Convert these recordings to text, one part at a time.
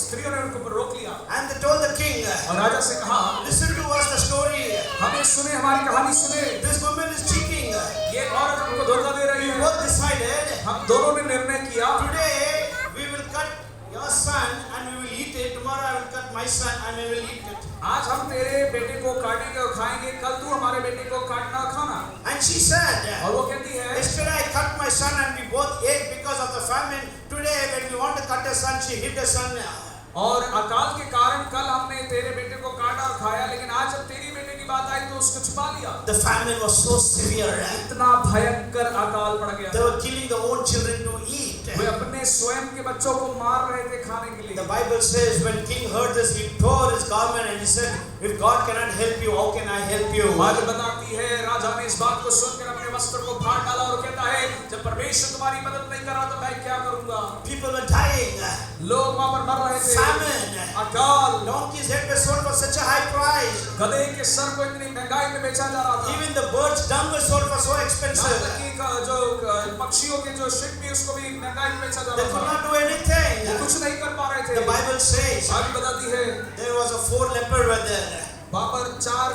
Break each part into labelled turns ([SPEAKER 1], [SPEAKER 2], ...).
[SPEAKER 1] स्त्रियों ने उनको रोक लिया
[SPEAKER 2] and they told the king,
[SPEAKER 1] और राजा से कहा,
[SPEAKER 2] listen to us the story.
[SPEAKER 1] हमें सुने, हमारी कहानी सुने,
[SPEAKER 2] This woman is cheating.
[SPEAKER 1] ये औरत हमको धोखा दे रही
[SPEAKER 2] We
[SPEAKER 1] है।
[SPEAKER 2] both decided,
[SPEAKER 1] हम दोनों ने निर्णय किया,
[SPEAKER 2] today we will cut your son and we will eat it. Tomorrow I will cut my son and we will eat it.
[SPEAKER 1] आज हम तेरे बेटे को काटेंगे और खाएंगे, कल तू हमारे बेटे को काटना और खाना।
[SPEAKER 2] And she said,
[SPEAKER 1] और वो कहती है,
[SPEAKER 2] yesterday I cut my son and we both ate because of the famine. Today when we want to cut a son, she hit the son.
[SPEAKER 1] और अकाल के कारण कल हमने तेरे बेटे को काटा और खाया, लेकिन आज जब तेरी बेटे की बात आई तो उसको छुपा लिया।
[SPEAKER 2] The famine was so severe.
[SPEAKER 1] इतना भयंकर अकाल पड़ गया।
[SPEAKER 2] They were killing their own children to eat.
[SPEAKER 1] वे अपने स्वयं के बच्चों को मार रहे थे खाने के लिए।
[SPEAKER 2] The Bible says when king heard this, he tore his garment and he said, if God cannot help you, how can I help you?
[SPEAKER 1] Bible बताती है, राजा ने इस बात को सुनकर अपने वस्त्र को फाड़ डाला और कहता है, जब परमेश्वर तुम्हारी मदद नहीं कर रहा तो मैं क्या करूंगा?
[SPEAKER 2] People were dying.
[SPEAKER 1] लोग वहां पर मर रहे थे।
[SPEAKER 2] Famine.
[SPEAKER 1] अकाल।
[SPEAKER 2] Donkeys' head were sold for such a high price.
[SPEAKER 1] गधे के सर को इतनी महंगाई में बेचा जा रहा था।
[SPEAKER 2] Even the birds' dung was sold for so expensive.
[SPEAKER 1] जो पक्षियों के जो शिट भी उसको भी महंगाई में बेचा जा
[SPEAKER 2] They
[SPEAKER 1] रहा
[SPEAKER 2] could
[SPEAKER 1] था।
[SPEAKER 2] not do anything.
[SPEAKER 1] वो कुछ नहीं कर पा रहे थे।
[SPEAKER 2] The Bible says
[SPEAKER 1] बाइबल बताती है,
[SPEAKER 2] there was a 4 lepers were there.
[SPEAKER 1] वहां पर 4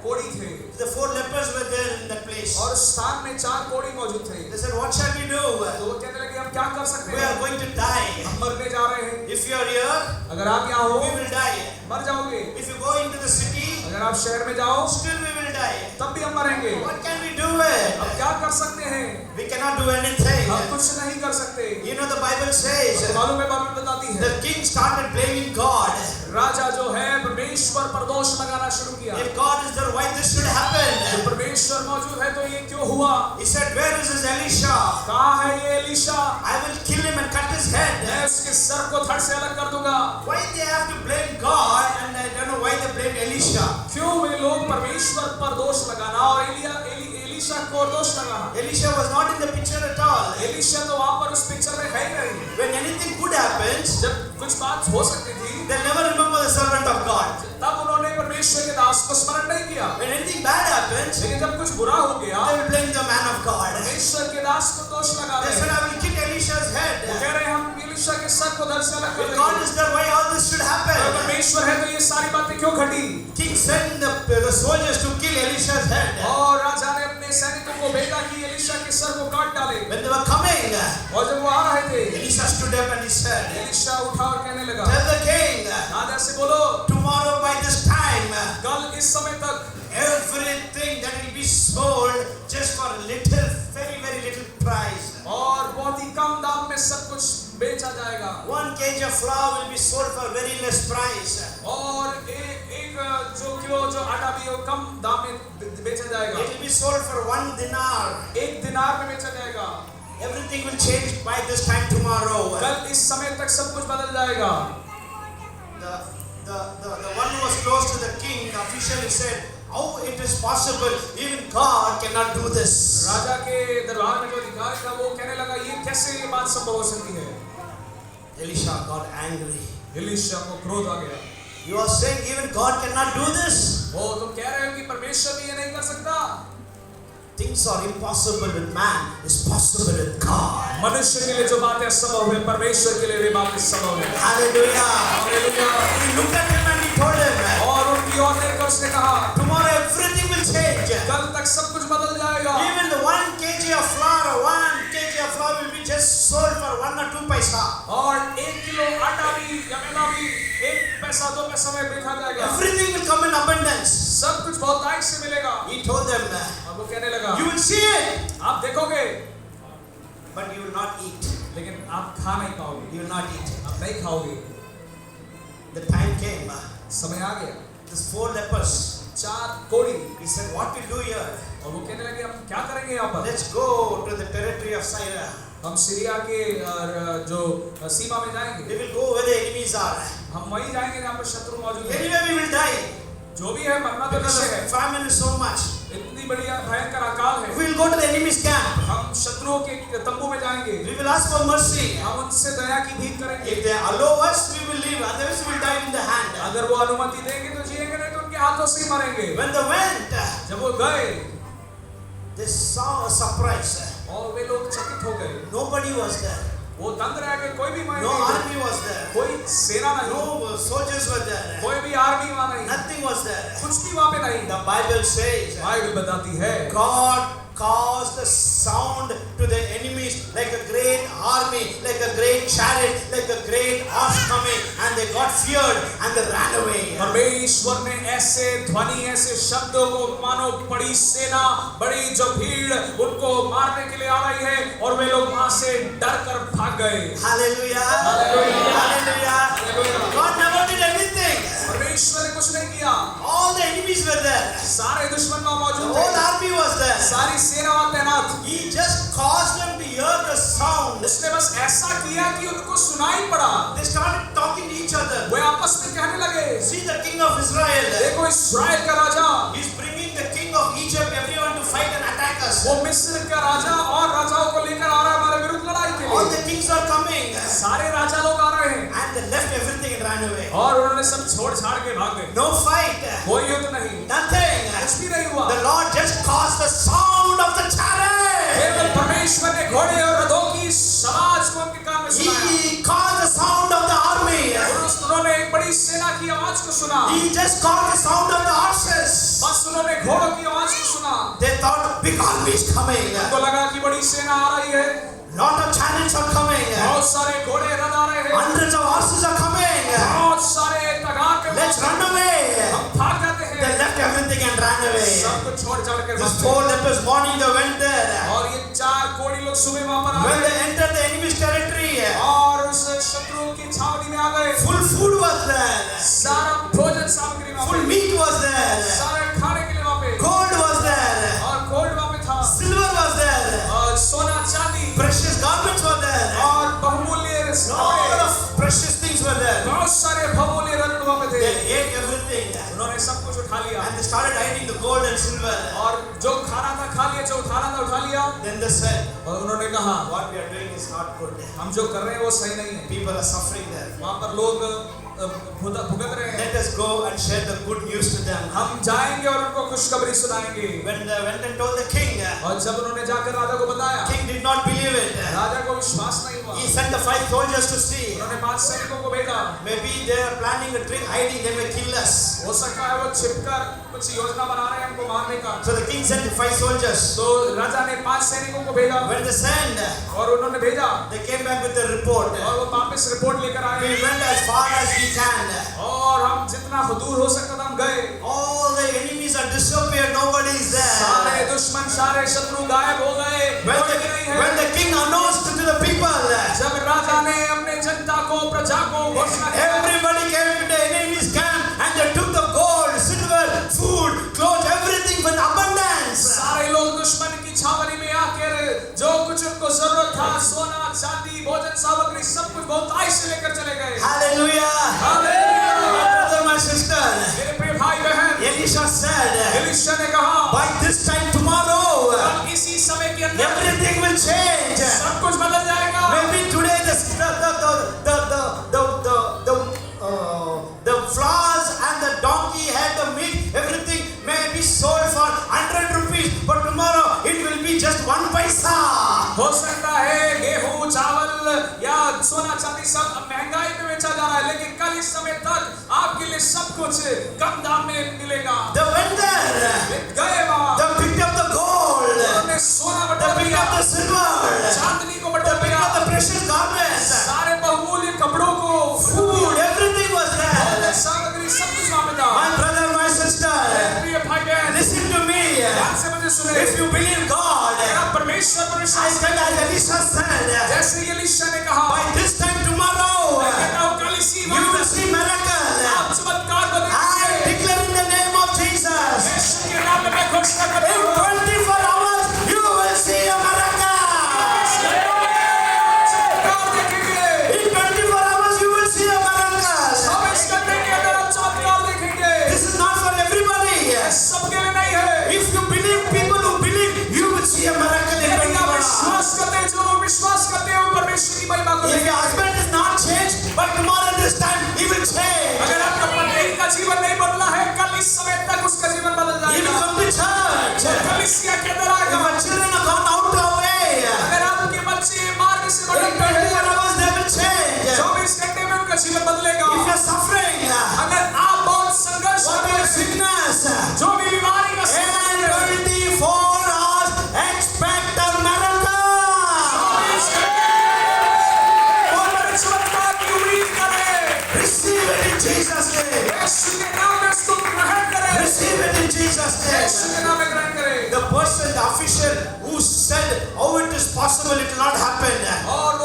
[SPEAKER 1] कोढ़ी थे।
[SPEAKER 2] The 4 lepers were there in that place.
[SPEAKER 1] और स्थान में 4 कोढ़ी मौजूद थे।
[SPEAKER 2] They said, what shall we do?
[SPEAKER 1] तो वो कहने लगे, हम क्या कर सकते
[SPEAKER 2] We
[SPEAKER 1] हैं?
[SPEAKER 2] are going to die.
[SPEAKER 1] हम मरने जा रहे हैं।
[SPEAKER 2] If you are here,
[SPEAKER 1] अगर आप यहाँ हो,
[SPEAKER 2] we will die.
[SPEAKER 1] मर जाओगे।
[SPEAKER 2] If you go into the city,
[SPEAKER 1] अगर आप शहर में जाओ,
[SPEAKER 2] still we will die.
[SPEAKER 1] तब भी हम मरेंगे।
[SPEAKER 2] What can we do?
[SPEAKER 1] अब क्या कर सकते हैं?
[SPEAKER 2] We cannot do anything.
[SPEAKER 1] हम कुछ नहीं कर सकते।
[SPEAKER 2] You know the Bible says
[SPEAKER 1] मालूम है, बाइबल बताती है,
[SPEAKER 2] the king started blaming God.
[SPEAKER 1] राजा जो है परमेश्वर पर दोष लगाना शुरू किया।
[SPEAKER 2] If God is there, why this should happen?
[SPEAKER 1] जब परमेश्वर मौजूद है तो ये क्यों हुआ?
[SPEAKER 2] He said, where is this Elisha?
[SPEAKER 1] कहाँ है ये Elisha?
[SPEAKER 2] I will kill him and cut his head.
[SPEAKER 1] मैं उसके सर को धड़ से अलग कर दूंगा।
[SPEAKER 2] Why they have to blame God and I don't know why they blame Elisha.
[SPEAKER 1] क्यों वे लोग परमेश्वर पर दोष लगाना और एलीशा को दोष लगाना?
[SPEAKER 2] Elisha was not in the picture at all.
[SPEAKER 1] Elisha तो वहाँ पर उस पिक्चर में है ही नहीं।
[SPEAKER 2] When anything good happens,
[SPEAKER 1] जब कुछ बात हो सकती थी,
[SPEAKER 2] they never remember the servant of God.
[SPEAKER 1] तब उन्होंने परमेश्वर के दास को स्मरण नहीं किया।
[SPEAKER 2] When anything bad happens,
[SPEAKER 1] लेकिन जब कुछ बुरा हो गया,
[SPEAKER 2] they will blame the man of God.
[SPEAKER 1] परमेश्वर के दास को दोष लगा
[SPEAKER 2] They
[SPEAKER 1] रहे
[SPEAKER 2] said,
[SPEAKER 1] हैं।
[SPEAKER 2] I will kick Elisha's head.
[SPEAKER 1] वो कह रहे हैं, हम एलीशा के सर को धड़ से अलग कर
[SPEAKER 2] If
[SPEAKER 1] देंगे।
[SPEAKER 2] God is there, why all this should
[SPEAKER 1] अगर
[SPEAKER 2] happen?
[SPEAKER 1] परमेश्वर है तो ये सारी बातें क्यों घटी?
[SPEAKER 2] King sent the soldiers to kill Elisha's head.
[SPEAKER 1] और राजा ने अपने सैनिकों को भेजा कि एलीशा के सर को काट डाले।
[SPEAKER 2] When they were coming,
[SPEAKER 1] और जब वो आ रहे थे,
[SPEAKER 2] Elisha stood up and he said,
[SPEAKER 1] Elisha उठा और कहने लगा,
[SPEAKER 2] tell the king,
[SPEAKER 1] राजा से बोलो,
[SPEAKER 2] tomorrow by this time,
[SPEAKER 1] कल इस समय तक
[SPEAKER 2] everything that will be sold just for little, very, very little price.
[SPEAKER 1] और बहुत ही कम दाम में सब कुछ बेचा जाएगा।
[SPEAKER 2] 1 kg of flour will be sold for very less price.
[SPEAKER 1] और एक जो किलो जो आटा भी वो कम दाम में बेचा जाएगा।
[SPEAKER 2] It will be sold for 1 dinar.
[SPEAKER 1] 1 दिनार में बेचा जाएगा।
[SPEAKER 2] Everything will change by this time tomorrow.
[SPEAKER 1] कल इस समय तक सब कुछ बदल जाएगा।
[SPEAKER 2] The one who was close to the king, the official, he said, how it is possible? Even God cannot do this.
[SPEAKER 1] राजा के दरबार में जो अधिकारी था वो कहने लगा, ये कैसे ये बात संभव हो सकती है?
[SPEAKER 2] Elisha got angry.
[SPEAKER 1] एलीशा को क्रोध आ गया।
[SPEAKER 2] You are saying even God cannot do this?
[SPEAKER 1] वो तुम कह रहे हो कि परमेश्वर भी ये नहीं कर सकता?
[SPEAKER 2] Things are impossible with man, is possible with God.
[SPEAKER 1] मनुष्य के लिए जो बातें असंभव है, परमेश्वर के लिए भी बातें संभव है।
[SPEAKER 2] Hallelujah.
[SPEAKER 1] Hallelujah.
[SPEAKER 2] He looked at him and he told him,
[SPEAKER 1] और उनकी ओर देखकर उसने कहा,
[SPEAKER 2] tomorrow everything will change.
[SPEAKER 1] कल तक सब कुछ बदल जाएगा।
[SPEAKER 2] Even the 1 kg of flour, 1 kg of flour will be just sold for 1 or 2 paisa.
[SPEAKER 1] और 1 किलो आटा भी या मैदा भी 1 पैसा 2 पैसा में बेचा जाएगा।
[SPEAKER 2] Everything will come in abundance.
[SPEAKER 1] सब कुछ बहुतायत से मिलेगा।
[SPEAKER 2] He told them,
[SPEAKER 1] और वो कहने लगा,
[SPEAKER 2] you will see it,
[SPEAKER 1] आप देखोगे,
[SPEAKER 2] but you will not eat.
[SPEAKER 1] लेकिन आप खा नहीं पाओगे।
[SPEAKER 2] You will not eat.
[SPEAKER 1] आप नहीं खाओगे।
[SPEAKER 2] The time came.
[SPEAKER 1] समय आ गया।
[SPEAKER 2] These 4 lepers.
[SPEAKER 1] 4 कोढ़ी।
[SPEAKER 2] He said, what we do here?
[SPEAKER 1] और वो कहने लगे, हम क्या करेंगे यहाँ पर?
[SPEAKER 2] Let's go to the territory of Syria.
[SPEAKER 1] हम सीरिया के जो सीमा में जाएंगे।
[SPEAKER 2] We will go where the enemies are.
[SPEAKER 1] हम वहीं जाएंगे जहाँ पर शत्रु मौजूद है।
[SPEAKER 2] Anyway, we will die.
[SPEAKER 1] जो भी है मरना तो
[SPEAKER 2] Because
[SPEAKER 1] निश्चय है।
[SPEAKER 2] the famine is so much.
[SPEAKER 1] इतनी बड़ी भयंकर अकाल है।
[SPEAKER 2] We will go to the enemy's camp.
[SPEAKER 1] हम शत्रुओं के तंबू में जाएंगे।
[SPEAKER 2] We will ask for mercy.
[SPEAKER 1] हम उनसे दया की भीख करेंगे।
[SPEAKER 2] If they allow us, we will live. Otherwise, we will die in the hand.
[SPEAKER 1] अगर वो अनुमति देंगे तो जिएंगे, नहीं तो उनके हाथों से ही मरेंगे।
[SPEAKER 2] When they went,
[SPEAKER 1] जब वो गए,
[SPEAKER 2] they saw a surprise.
[SPEAKER 1] और वे लोग चकित हो गए।
[SPEAKER 2] Nobody was there.
[SPEAKER 1] वो दंग रह गए, कोई भी
[SPEAKER 2] No
[SPEAKER 1] नहीं था।
[SPEAKER 2] army was there.
[SPEAKER 1] कोई सेना नहीं,
[SPEAKER 2] No soldiers were there.
[SPEAKER 1] कोई भी आर्मी वहां नहीं,
[SPEAKER 2] Nothing was there.
[SPEAKER 1] कुछ भी वहां पे नहीं।
[SPEAKER 2] The Bible says
[SPEAKER 1] बाइबल बताती है
[SPEAKER 2] God caused the sound to the enemies like a great army, like a great chariot, like a great horse coming, and they got feared and they ran away.
[SPEAKER 1] परमेश्वर ने ऐसे ध्वनि, ऐसे शब्दों को मानो बड़ी सेना, बड़ी जो भीड़ उनको मारने के लिए आ रही है और वे लोग वहां से डर कर भाग गए।
[SPEAKER 2] Hallelujah.
[SPEAKER 1] Hallelujah.
[SPEAKER 2] Hallelujah.
[SPEAKER 1] Hallelujah.
[SPEAKER 2] God never did anything.
[SPEAKER 1] परमेश्वर ने कुछ नहीं किया,
[SPEAKER 2] All the enemies were there.
[SPEAKER 1] सारे दुश्मन वहां
[SPEAKER 2] The
[SPEAKER 1] मौजूद
[SPEAKER 2] whole
[SPEAKER 1] थे,
[SPEAKER 2] army was there.
[SPEAKER 1] सारी सेना वहां तैनात।
[SPEAKER 2] He just caused them to hear the sound.
[SPEAKER 1] उसने बस ऐसा किया कि उनको सुनाई पड़ा,
[SPEAKER 2] They started talking to each other.
[SPEAKER 1] वे आपस में कहने लगे,
[SPEAKER 2] See the king of Israel.
[SPEAKER 1] देखो इस्राएल का राजा,
[SPEAKER 2] He's bringing the king of Egypt, everyone to fight and attack us.
[SPEAKER 1] वो मिस्र का राजा और राजाओं को लेकर आ रहा है हमारे विरुद्ध लड़ाई के
[SPEAKER 2] All
[SPEAKER 1] लिए।
[SPEAKER 2] the kings are coming.
[SPEAKER 1] सारे राजा लोग आ रहे हैं
[SPEAKER 2] And they left everything and ran away.
[SPEAKER 1] और उन्होंने सब छोड़ छाड़ के भाग गए।
[SPEAKER 2] No fight.
[SPEAKER 1] कोई युद्ध नहीं,
[SPEAKER 2] Nothing.
[SPEAKER 1] कुछ भी नहीं हुआ।
[SPEAKER 2] The Lord just caused the sound of the chariot.
[SPEAKER 1] केवल परमेश्वर ने घोड़े और रथों की आवाज को उनके कान में सुनाया।
[SPEAKER 2] He caused the sound of the army.
[SPEAKER 1] उन्होंने एक बड़ी सेना की आवाज को सुना,
[SPEAKER 2] He just caused the sound of the horses.
[SPEAKER 1] बस उन्होंने घोड़ों की आवाज को सुना।
[SPEAKER 2] They thought a big army is coming.
[SPEAKER 1] उनको लगा कि बड़ी सेना आ रही है,
[SPEAKER 2] Lot of chariots are coming.
[SPEAKER 1] बहुत सारे घोड़े रथ आ रहे हैं,
[SPEAKER 2] Hundreds of horses are coming.
[SPEAKER 1] बहुत सारे तगार के
[SPEAKER 2] Let's run away.
[SPEAKER 1] हम भाग जाते
[SPEAKER 2] They
[SPEAKER 1] हैं,
[SPEAKER 2] left everything and ran away.
[SPEAKER 1] सब कुछ छोड़ छाड़ कर
[SPEAKER 2] These
[SPEAKER 1] भाग
[SPEAKER 2] four lepers morning they went there.
[SPEAKER 1] गए। और ये चार कोढ़ी लोग सुबह वहां पर आ
[SPEAKER 2] When
[SPEAKER 1] गए
[SPEAKER 2] they entered the enemy's territory,
[SPEAKER 1] और उस शत्रु की छावनी में आ गए।
[SPEAKER 2] full food was there.
[SPEAKER 1] सारा भोजन सामग्री वहां
[SPEAKER 2] Full
[SPEAKER 1] पे,
[SPEAKER 2] meat was there.
[SPEAKER 1] सारे खाने के लिए वहां पे,
[SPEAKER 2] Gold was there.
[SPEAKER 1] और गोल्ड वहां पे था,
[SPEAKER 2] Silver was there.
[SPEAKER 1] और सोना चांदी
[SPEAKER 2] Precious garments were there.
[SPEAKER 1] और बहुमूल्य
[SPEAKER 2] Lot
[SPEAKER 1] कपड़े,
[SPEAKER 2] of precious things were there.
[SPEAKER 1] बहुत सारे बहुमूल्य रत्न वहां पे थे।
[SPEAKER 2] They ate everything.
[SPEAKER 1] उन्होंने सब कुछ उठा लिया
[SPEAKER 2] And they started hiding the gold and silver.
[SPEAKER 1] और जो खाना था खा लिया, जो उठाना था उठा लिया।
[SPEAKER 2] Then they said,
[SPEAKER 1] और उन्होंने कहा,
[SPEAKER 2] what we are doing is not good.
[SPEAKER 1] हम जो कर रहे हैं वो सही नहीं है,
[SPEAKER 2] People are suffering there.
[SPEAKER 1] वहां पर लोग भुगत रहे हैं।
[SPEAKER 2] Let us go and share the good news to them.
[SPEAKER 1] हम जाएंगे और उनको खुशखबरी सुनाएंगे।
[SPEAKER 2] When they went and told the king,
[SPEAKER 1] और जब उन्होंने जाकर राजा को बताया,
[SPEAKER 2] king did not believe it.
[SPEAKER 1] राजा को विश्वास नहीं हुआ।
[SPEAKER 2] He sent the 5 soldiers to see.
[SPEAKER 1] उन्होंने 5 सैनिकों को भेजा,
[SPEAKER 2] Maybe they are planning a trick, hiding, they may kill us.
[SPEAKER 1] हो सकता है वो छिपकर कुछ योजना बना रहे हैं हमको मारने का।
[SPEAKER 2] So the king sent 5 soldiers.
[SPEAKER 1] तो राजा ने 5 सैनिकों को भेजा
[SPEAKER 2] When they sent,
[SPEAKER 1] और उन्होंने भेजा
[SPEAKER 2] they came back with a report.
[SPEAKER 1] और वो वापस रिपोर्ट लेकर आए
[SPEAKER 2] We went as far as we can.
[SPEAKER 1] और हम जितना दूर हो सकता था हम गए।
[SPEAKER 2] All the enemies are disappeared. Nobody is there.
[SPEAKER 1] सारे दुश्मन, सारे शत्रु गायब हो गए, कोई नहीं है।
[SPEAKER 2] When the king announced to the people,
[SPEAKER 1] जब राजा ने अपने जनता को, प्रजा को घोषणा की,
[SPEAKER 2] everybody came to the enemy's camp and they took the gold, silver, food, clothes, everything with abundance.
[SPEAKER 1] सारे लोग दुश्मन की छावनी में आकर जो कुछ उनको जरूरत था, सोना, चांदी, भोजन सामग्री, सब कुछ बहुतायत से लेकर चले गए।
[SPEAKER 2] Hallelujah.
[SPEAKER 1] Hallelujah.
[SPEAKER 2] My brother, my sister,
[SPEAKER 1] मेरे प्रिय भाई बहन,
[SPEAKER 2] Elisha said,
[SPEAKER 1] एलीशा ने कहा,
[SPEAKER 2] by this time tomorrow,
[SPEAKER 1] अब इसी समय के अंदर
[SPEAKER 2] everything will change.
[SPEAKER 1] सब कुछ बदल जाएगा।
[SPEAKER 2] Maybe today the flowers and the donkey had the meat, everything may be sold for 100 rupees, but tomorrow it will be just 1 paisa.
[SPEAKER 1] हो सकता है गेहूं, चावल या सोना चांदी सब महंगाई में बेचा जा रहा है, लेकिन कल इस समय तक आपके लिए सब कुछ कम दाम में मिलेगा।
[SPEAKER 2] They went there.
[SPEAKER 1] गए वहां,
[SPEAKER 2] They picked up the gold.
[SPEAKER 1] उन्होंने सोना
[SPEAKER 2] They
[SPEAKER 1] बटोर
[SPEAKER 2] picked
[SPEAKER 1] लिया,
[SPEAKER 2] up the silver.
[SPEAKER 1] चांदनी को
[SPEAKER 2] They
[SPEAKER 1] बटोर
[SPEAKER 2] picked
[SPEAKER 1] लिया,
[SPEAKER 2] up the precious garments.
[SPEAKER 1] सारे बहुमूल्य कपड़ों को,
[SPEAKER 2] Food, everything was there.
[SPEAKER 1] सामग्री सब कुछ वहां पे था।
[SPEAKER 2] My brother, my sister,
[SPEAKER 1] प्रिय भाई बहन,
[SPEAKER 2] listen to me.
[SPEAKER 1] ध्यान से मुझे सुने।
[SPEAKER 2] If you believe God,
[SPEAKER 1] अगर आप परमेश्वर पर
[SPEAKER 2] I
[SPEAKER 1] विश्वास
[SPEAKER 2] said as Elisha said,
[SPEAKER 1] जैसे एलीशा ने कहा,
[SPEAKER 2] by this time tomorrow,
[SPEAKER 1] मैं कहता हूं कल इसी
[SPEAKER 2] you will
[SPEAKER 1] वक्त
[SPEAKER 2] see miracle.
[SPEAKER 1] आप चमत्कार को
[SPEAKER 2] I
[SPEAKER 1] देखेंगे।
[SPEAKER 2] declare in the name of Jesus,
[SPEAKER 1] यीशु के नाम में मैं घोषणा करता
[SPEAKER 2] in
[SPEAKER 1] हूं,
[SPEAKER 2] 24 hours, you will see a miracle.
[SPEAKER 1] चमत्कार देखेंगे।
[SPEAKER 2] In 24 hours, you will see a miracle.
[SPEAKER 1] 24 घंटे के अंदर हम चमत्कार देखेंगे।
[SPEAKER 2] This is not for everybody.
[SPEAKER 1] सबके लिए नहीं है।
[SPEAKER 2] If you believe, people who believe, you will see a miracle in
[SPEAKER 1] यदि
[SPEAKER 2] 24
[SPEAKER 1] आप
[SPEAKER 2] hours.
[SPEAKER 1] विश्वास करते हैं, जो लोग विश्वास करते हैं वो परमेश्वर की महिमा को
[SPEAKER 2] If your
[SPEAKER 1] देखेंगे।
[SPEAKER 2] husband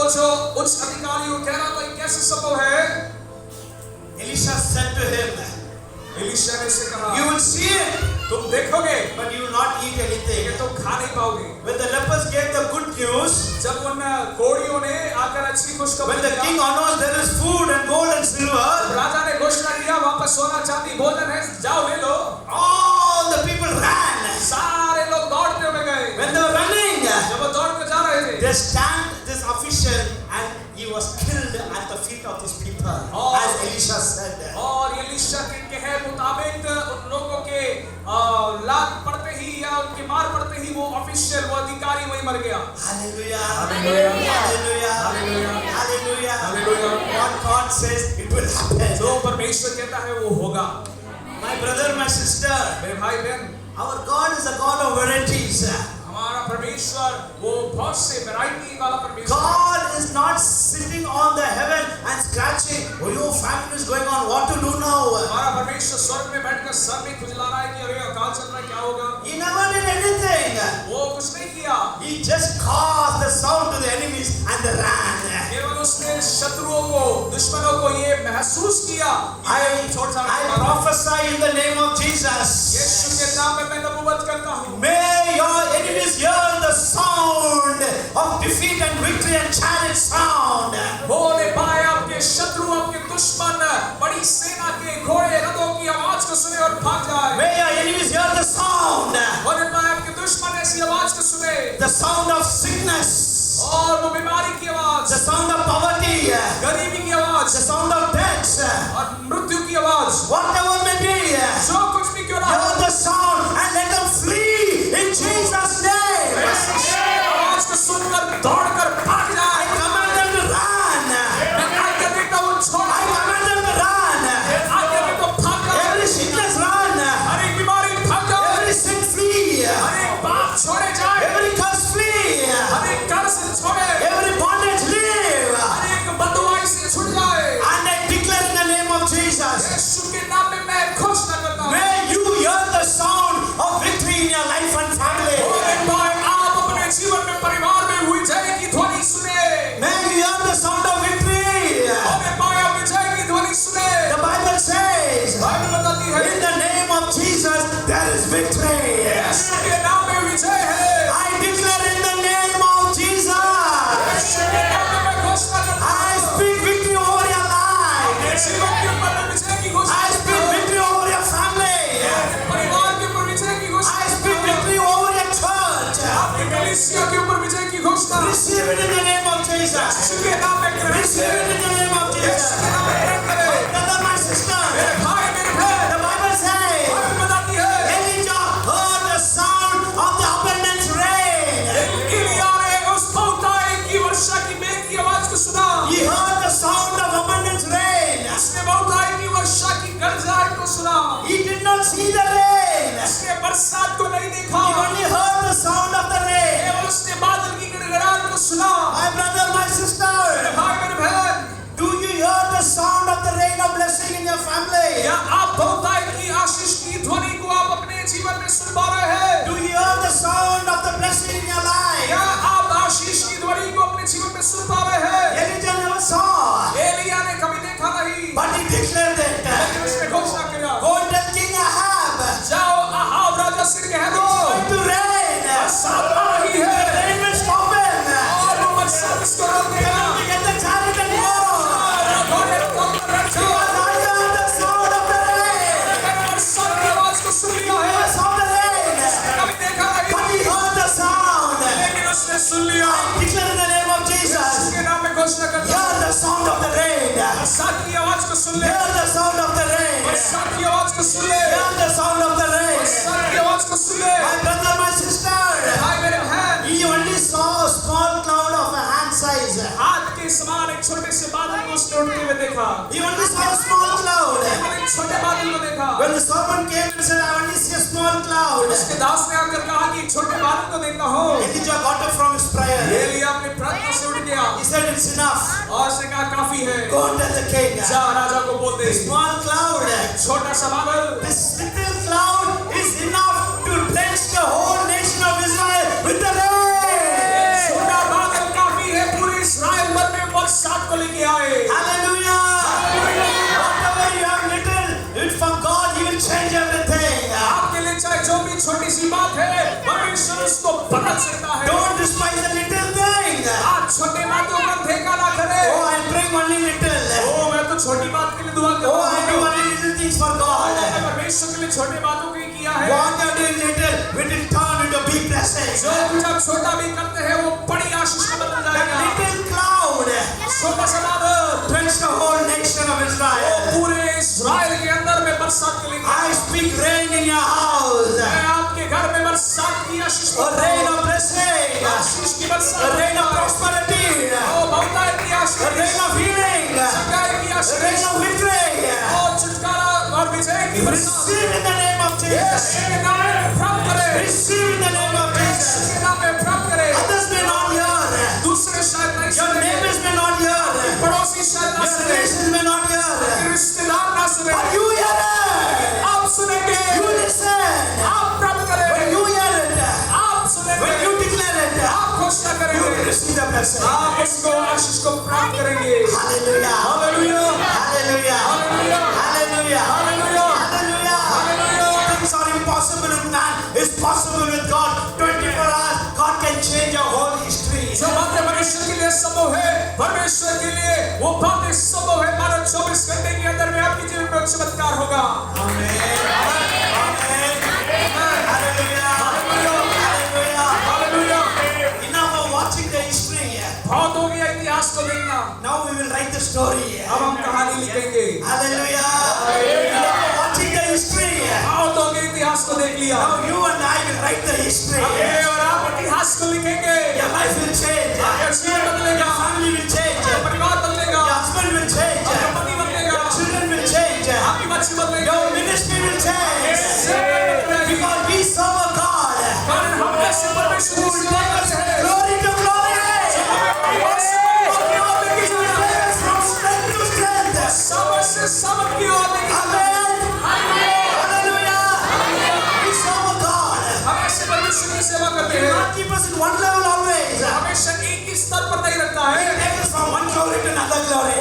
[SPEAKER 1] वो जो उच्च अधिकारी वो कह रहा था ये कैसे संभव है?
[SPEAKER 2] Elisha said to him,
[SPEAKER 1] Elisha ने से कहा,
[SPEAKER 2] you will see it,
[SPEAKER 1] तुम देखोगे
[SPEAKER 2] but you will not eat anything.
[SPEAKER 1] लेकिन तुम खा नहीं पाओगे।
[SPEAKER 2] When the lepers gave the good news,
[SPEAKER 1] जब उन कोढ़ियों ने आकर अच्छी
[SPEAKER 2] when
[SPEAKER 1] खुशखबरी
[SPEAKER 2] the king announced there is food and gold and silver,
[SPEAKER 1] राजा ने घोषणा किया वहां पर सोना चांदी भोजन है, जाओ ले लो।
[SPEAKER 2] all the people ran.
[SPEAKER 1] सारे लोग दौड़ते हुए गए।
[SPEAKER 2] When they were running,
[SPEAKER 1] जब वो दौड़ के जा रहे थे,
[SPEAKER 2] they stamped this official and he was killed at the feet of these people,
[SPEAKER 1] Oh.
[SPEAKER 2] as Elisha said.
[SPEAKER 1] और एलीशा के कहे मुताबिक उन लोगों के लात पड़ते ही या उनकी मार पड़ते ही वो ऑफिशियल वो अधिकारी वही मर गया।
[SPEAKER 2] Hallelujah.
[SPEAKER 1] Hallelujah.
[SPEAKER 2] Hallelujah.
[SPEAKER 1] Hallelujah.
[SPEAKER 2] Hallelujah.
[SPEAKER 1] Hallelujah.
[SPEAKER 2] What God says it will happen.
[SPEAKER 1] जो परमेश्वर कहता है वो होगा।
[SPEAKER 2] My brother, my sister,
[SPEAKER 1] मेरे भाई बहन,
[SPEAKER 2] our God is a God of varieties.
[SPEAKER 1] हमारा परमेश्वर वो बहुत से वैरायटी वाला परमेश्वर।
[SPEAKER 2] God is not sitting on the heaven and scratching. Oh, your family is going on. What to do now?
[SPEAKER 1] हमारा परमेश्वर स्वर्ग में बैठकर सर में खुजला रहा है कि अरे अकाल चल रहा है, क्या होगा?
[SPEAKER 2] He never did anything.
[SPEAKER 1] वो कुछ नहीं किया।
[SPEAKER 2] He just caused the sound to the enemies and they ran.
[SPEAKER 1] केवल उसने शत्रुओं को, दुश्मनों को ये महसूस किया कि ये छोड़
[SPEAKER 2] I
[SPEAKER 1] जाना।
[SPEAKER 2] prophesy in the name of Jesus.
[SPEAKER 1] यीशु के नाम में मैं नबूवत करता हूँ।
[SPEAKER 2] May your enemies hear the sound of defeat and victory and chariot sound.
[SPEAKER 1] होने पाए आपके शत्रु, आपके दुश्मन बड़ी सेना के घोड़े रथों की आवाज को सुने और भाग जाए।
[SPEAKER 2] May your enemies hear the sound.
[SPEAKER 1] होने पाए आपके दुश्मन ऐसी आवाज को सुने,
[SPEAKER 2] The sound of sickness.
[SPEAKER 1] और वो बीमारी की आवाज,
[SPEAKER 2] The sound of poverty.
[SPEAKER 1] गरीबी की आवाज
[SPEAKER 2] The sound of death.
[SPEAKER 1] और मृत्यु की आवाज,
[SPEAKER 2] Whatever may be.
[SPEAKER 1] जो कुछ भी क्यों ना हो,
[SPEAKER 2] Hear the sound and let them flee in Jesus' name.
[SPEAKER 1] आवाज को सुनकर दौड़कर भाग
[SPEAKER 2] I
[SPEAKER 1] जाए।
[SPEAKER 2] command them to run.
[SPEAKER 1] मैं आज्ञा देता हूँ छोड़,
[SPEAKER 2] I command them to run.
[SPEAKER 1] आज्ञा देता हूँ भाग जाए।
[SPEAKER 2] Every sickness run.
[SPEAKER 1] हर एक बीमारी भाग जाए,
[SPEAKER 2] Every sin flee.
[SPEAKER 1] हर एक पाप छोड़े जाए,
[SPEAKER 2] Every curse flee.
[SPEAKER 1] हर एक कर्ज छोड़े,
[SPEAKER 2] Every bondage leave.
[SPEAKER 1] हर एक बददुआई से छूट जाए।
[SPEAKER 2] And I declare in the name of Jesus.
[SPEAKER 1] यीशु के नाम में मैं घोषणा करता हूँ,
[SPEAKER 2] May you hear the sound of victory in your life and family.
[SPEAKER 1] आप अपने जीवन में परिवार में हुई जय की ध्वनि सुने।
[SPEAKER 2] May you hear the sound of victory.
[SPEAKER 1] आप विजय की ध्वनि सुने।
[SPEAKER 2] The Bible says,
[SPEAKER 1] बाइबल बताती है,
[SPEAKER 2] in the name of Jesus, there is victory.
[SPEAKER 1] यीशु के नाम में विजय है।
[SPEAKER 2] I declare in the name of Jesus.
[SPEAKER 1] यीशु के नाम में मैं घोषणा करता
[SPEAKER 2] I
[SPEAKER 1] हूँ,
[SPEAKER 2] speak victory over your life.
[SPEAKER 1] जीवन के ऊपर मैं विजय की घोषणा
[SPEAKER 2] I
[SPEAKER 1] करता
[SPEAKER 2] speak
[SPEAKER 1] हूँ,
[SPEAKER 2] victory over your family.
[SPEAKER 1] परिवार के ऊपर विजय की घोषणा
[SPEAKER 2] I
[SPEAKER 1] करता
[SPEAKER 2] speak
[SPEAKER 1] हूँ,
[SPEAKER 2] victory over your church.
[SPEAKER 1] आपकी कलीसिया के ऊपर विजय की घोषणा।
[SPEAKER 2] Receive it in the name of Jesus.
[SPEAKER 1] यीशु के नाम में ग्रहण
[SPEAKER 2] Receive
[SPEAKER 1] करें,
[SPEAKER 2] it in the name of
[SPEAKER 1] Yeshu
[SPEAKER 2] Jesus.
[SPEAKER 1] के नाम में ग्रहण करें।
[SPEAKER 2] Brother, my sister,
[SPEAKER 1] मेरे भाई मेरे बहन,
[SPEAKER 2] the Bible says,
[SPEAKER 1] बाइबल बताती है,
[SPEAKER 2] Elijah heard the sound of the abundant rain.
[SPEAKER 1] Elia ने उस बहुतायी की वर्षा की मेघ की आवाज को सुना।
[SPEAKER 2] He heard the sound of abundant rain.
[SPEAKER 1] उसने बहुतायी की वर्षा की गरजाहट को सुना।
[SPEAKER 2] He did not see the rain.
[SPEAKER 1] उसने बरसात को नहीं देखा,
[SPEAKER 2] He only heard the sound of the rain.
[SPEAKER 1] केवल उसने बादल की गड़गड़ाहट को सुना।
[SPEAKER 2] My brother, my
[SPEAKER 1] मेरे
[SPEAKER 2] sister,
[SPEAKER 1] भाई मेरे बहन,
[SPEAKER 2] do you hear the sound of the rain of blessing in your family?
[SPEAKER 1] क्या आप बहुतायी की आशीष की ध्वनि को आप अपने जीवन में सुन पा रहे हैं?
[SPEAKER 2] Do you hear the sound of the blessing in your life?
[SPEAKER 1] क्या आप आशीष की ध्वनि को अपने जीवन में सुन पा रहे हैं?
[SPEAKER 2] Elijah never saw,
[SPEAKER 1] एलिया ने कभी देखा नहीं,
[SPEAKER 2] but he declared it.
[SPEAKER 1] लेकिन उसने घोषणा किया,
[SPEAKER 2] Go and tell King Ahab,
[SPEAKER 1] जाओ आहाब राजा से कह दो,
[SPEAKER 2] going to rain.
[SPEAKER 1] बरसात आ रही है
[SPEAKER 2] Rain will stop him.
[SPEAKER 1] और वो बरसात इसको रोक देगा।
[SPEAKER 2] Tell him to get the chariot and go.
[SPEAKER 1] घोड़े को रख जाओ।
[SPEAKER 2] Because I heard the sound of the rain.
[SPEAKER 1] मैंने बरसात की आवाज को सुन लिया है,
[SPEAKER 2] I saw the rain,
[SPEAKER 1] कभी देखा नहीं,
[SPEAKER 2] but he heard the sound.
[SPEAKER 1] लेकिन उसने सुन लिया।
[SPEAKER 2] Declare in the name of Jesus.
[SPEAKER 1] उसके नाम में घोषणा करता हूं,
[SPEAKER 2] Hear the sound of the rain.
[SPEAKER 1] बरसात की आवाज को सुन ले,
[SPEAKER 2] Hear the sound of the rain.
[SPEAKER 1] बरसात की आवाज को सुन ले,
[SPEAKER 2] Hear the sound of the rain.
[SPEAKER 1] बरसात की आवाज को सुन ले।
[SPEAKER 2] My brother, my sister,
[SPEAKER 1] भाई मेरे बहन,
[SPEAKER 2] he only saw a small cloud of a hand size.
[SPEAKER 1] हाथ के समान एक छोटे से बादल को उसने उड़ते हुए देखा।
[SPEAKER 2] He only saw a small cloud.
[SPEAKER 1] केवल एक छोटे बादल को देखा।
[SPEAKER 2] When the servant came and said, I only see a small cloud,
[SPEAKER 1] उसके दास ने आकर कहा कि एक छोटे बादल को देखता हूँ।
[SPEAKER 2] Elijah got up from his prayer.
[SPEAKER 1] Elia अपनी प्रार्थना से उठ गया
[SPEAKER 2] He said, it's enough.
[SPEAKER 1] और उसने कहा काफी है,
[SPEAKER 2] Go and tell the king.
[SPEAKER 1] जा राजा को बोल दे।
[SPEAKER 2] Small cloud.
[SPEAKER 1] छोटा सा बादल,
[SPEAKER 2] This little cloud is enough to drench the whole nation of Israel with the rain.
[SPEAKER 1] छोटा बादल काफी है पूरे इस्राएल बच सकता है।
[SPEAKER 2] Don't despise the little thing.
[SPEAKER 1] आज छोटे बातों का देखा ना करे।
[SPEAKER 2] Oh, I am praying only little.
[SPEAKER 1] ओ मैं तो छोटी बात के लिए दुआ
[SPEAKER 2] Oh, I
[SPEAKER 1] करता
[SPEAKER 2] do
[SPEAKER 1] हूँ।
[SPEAKER 2] only little things for God.
[SPEAKER 1] मैंने परमेश्वर के लिए छोटे बातों को ही किया है।
[SPEAKER 2] What you are doing little, it will turn into big blessings.
[SPEAKER 1] जो कुछ आप छोटा भी करते हैं वो बड़ी आशीष में बदल
[SPEAKER 2] That
[SPEAKER 1] जाएगा।
[SPEAKER 2] little cloud
[SPEAKER 1] छोटा सा बादल
[SPEAKER 2] drench the whole nation of Israel.
[SPEAKER 1] पूरे इस्राएल के अंदर में बरसात के लिए।
[SPEAKER 2] I speak rain in your house.
[SPEAKER 1] मैं आपके घर में बरसात की आशीष
[SPEAKER 2] A rain of blessing.
[SPEAKER 1] आशीष की
[SPEAKER 2] A
[SPEAKER 1] बरसात।
[SPEAKER 2] rain of prosperity.
[SPEAKER 1] ओ बहुतायत की
[SPEAKER 2] A
[SPEAKER 1] Ashish.
[SPEAKER 2] rain of healing.
[SPEAKER 1] सगाई की
[SPEAKER 2] A rain
[SPEAKER 1] Ashish.
[SPEAKER 2] of victory.
[SPEAKER 1] और छुटकारा और विजय की बरसात।
[SPEAKER 2] Receive in the name of Jesus.
[SPEAKER 1] इसके नाम में प्राप्त करें।
[SPEAKER 2] Receive in the name of Jesus.
[SPEAKER 1] इसके नाम में प्राप्त करें।
[SPEAKER 2] Others may not hear.
[SPEAKER 1] दूसरे शायद नहीं
[SPEAKER 2] Your
[SPEAKER 1] सुने।
[SPEAKER 2] neighbors may not hear.
[SPEAKER 1] पड़ोसी शायद ना
[SPEAKER 2] Your
[SPEAKER 1] सुने।
[SPEAKER 2] relations may not hear.
[SPEAKER 1] रिश्तेदार ना सुने।
[SPEAKER 2] But you hear it.
[SPEAKER 1] आप सुनेंगे।
[SPEAKER 2] You listen.
[SPEAKER 1] आप प्राप्त करें।
[SPEAKER 2] When you hear it.
[SPEAKER 1] आप सुनेंगे।
[SPEAKER 2] When you declare it.
[SPEAKER 1] आप घोषणा
[SPEAKER 2] You
[SPEAKER 1] करेंगे।
[SPEAKER 2] will receive the blessing.
[SPEAKER 1] आप उसको आशीष को प्राप्त करेंगे।
[SPEAKER 2] Hallelujah.
[SPEAKER 1] Hallelujah.
[SPEAKER 2] Hallelujah.
[SPEAKER 1] Hallelujah.
[SPEAKER 2] Hallelujah.
[SPEAKER 1] Hallelujah.
[SPEAKER 2] Hallelujah.
[SPEAKER 1] Hallelujah.
[SPEAKER 2] Things are impossible with man. It's possible with God. 24 hours. God can change your whole history.
[SPEAKER 1] जो बातें परमेश्वर के लिए संभव है, परमेश्वर के लिए वो बातें संभव है। मानो 24 घंटे के अंदर में आपके जीवन में चमत्कार होगा।
[SPEAKER 2] Amen. Amen. Hallelujah. Hallelujah.
[SPEAKER 1] Hallelujah.
[SPEAKER 2] Enough of watching the history.
[SPEAKER 1] बहुत हो गया इतिहास को देखना।
[SPEAKER 2] Now we will write the story.
[SPEAKER 1] अब हम कहानी लिखेंगे।
[SPEAKER 2] Hallelujah. Enough of watching the history.
[SPEAKER 1] बहुत हो गया इतिहास को देख लिया।
[SPEAKER 2] Now you and I will write the history.
[SPEAKER 1] ये और आप इतिहास को लिखेंगे।
[SPEAKER 2] Your life will change.
[SPEAKER 1] आपका जीवन बदलेगा।
[SPEAKER 2] Your family will change.
[SPEAKER 1] आपका परिवार बदलेगा।
[SPEAKER 2] Your husband will change.
[SPEAKER 1] आपका पति बदलेगा।
[SPEAKER 2] Your children will change.
[SPEAKER 1] आपकी बच्ची बदलेगी।
[SPEAKER 2] Your ministry will change. Because we serve a God
[SPEAKER 1] कारण हम ऐसे परमेश्वर
[SPEAKER 2] who
[SPEAKER 1] की
[SPEAKER 2] will
[SPEAKER 1] सेवा
[SPEAKER 2] take us
[SPEAKER 1] करते हैं।
[SPEAKER 2] glory to glory.
[SPEAKER 1] Amen.
[SPEAKER 2] From strength to strength.
[SPEAKER 1] समझ से समझ की ओर लेके
[SPEAKER 2] Amen. Hallelujah. We serve a God.
[SPEAKER 1] हम ऐसे परमेश्वर की सेवा करते
[SPEAKER 2] He will
[SPEAKER 1] हैं।
[SPEAKER 2] not keep us in one level always.
[SPEAKER 1] हमेशा एक ही स्तर पर नहीं रखता
[SPEAKER 2] He
[SPEAKER 1] है।
[SPEAKER 2] takes us from one glory to another glory.